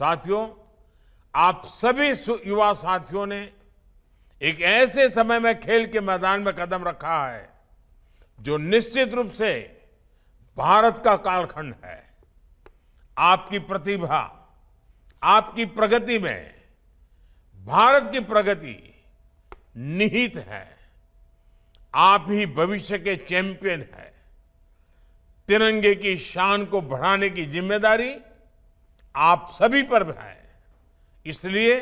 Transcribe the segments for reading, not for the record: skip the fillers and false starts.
साथियों, आप सभी युवा साथियों ने एक ऐसे समय में खेल के मैदान में कदम रखा है जो निश्चित रूप से भारत का कालखंड है। आपकी प्रतिभा, आपकी प्रगति में भारत की प्रगति निहित है। आप ही भविष्य के चैंपियन हैं। तिरंगे की शान को बढ़ाने की जिम्मेदारी आप सभी पर है। इसलिए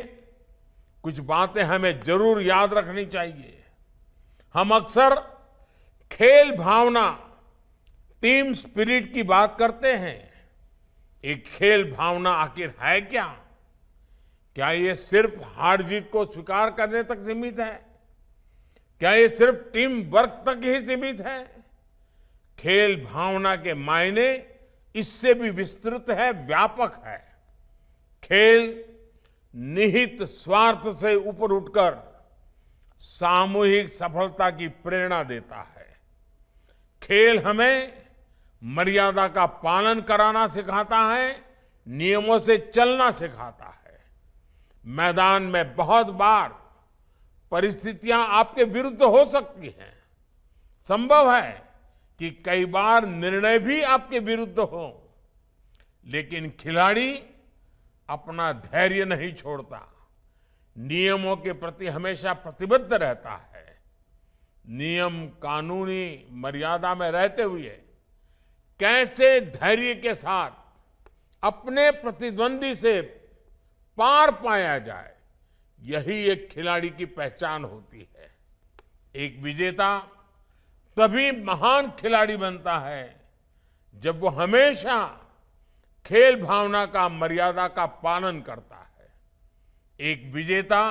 कुछ बातें हमें जरूर याद रखनी चाहिए। हम अक्सर खेल भावना, टीम स्पिरिट की बात करते हैं। एक खेल भावना आखिर है क्या? क्या ये सिर्फ हार जीत को स्वीकार करने तक सीमित है? क्या ये सिर्फ टीम वर्क तक ही सीमित है? खेल भावना के मायने इससे भी विस्तृत है, व्यापक है। खेल निहित स्वार्थ से ऊपर उठकर सामूहिक सफलता की प्रेरणा देता है। खेल हमें मर्यादा का पालन कराना सिखाता है, नियमों से चलना सिखाता है। मैदान में बहुत बार परिस्थितियां आपके विरुद्ध हो सकती हैं। संभव है कि कई बार निर्णय भी आपके विरुद्ध हो, लेकिन खिलाड़ी अपना धैर्य नहीं छोड़ता, नियमों के प्रति हमेशा प्रतिबद्ध रहता है। नियम, कानूनी मर्यादा में रहते हुए कैसे धैर्य के साथ अपने प्रतिद्वंदी से पार पाया जाए, यही एक खिलाड़ी की पहचान होती है। एक विजेता तभी महान खिलाड़ी बनता है जब वो हमेशा खेल भावना का, मर्यादा का पालन करता है। एक विजेता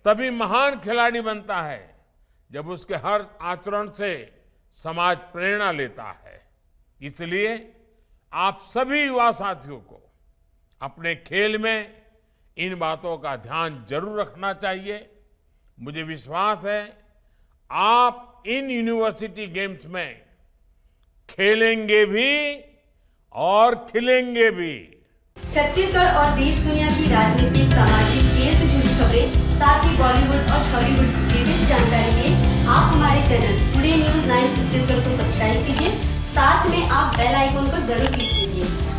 तभी महान खिलाड़ी बनता है जब उसके हर आचरण से समाज प्रेरणा लेता है। इसलिए आप सभी युवा साथियों को अपने खेल में इन बातों का ध्यान जरूर रखना चाहिए। मुझे विश्वास है आप इन यूनिवर्सिटी गेम्स में खेलेंगे भी और खिलेंगे भी। छत्तीसगढ़ और देश दुनिया की राजनीतिक, सामाजिक, खेल से जुड़ी खबरें, साथ ही बॉलीवुड और हॉलीवुड की लेटेस्ट जानकारी के आप हमारे चैनल टुडे न्यूज़ 9 छत्तीसगढ़ को सब्सक्राइब कीजिए। साथ में आप बेल आइकन को जरूर क्लिक कीजिए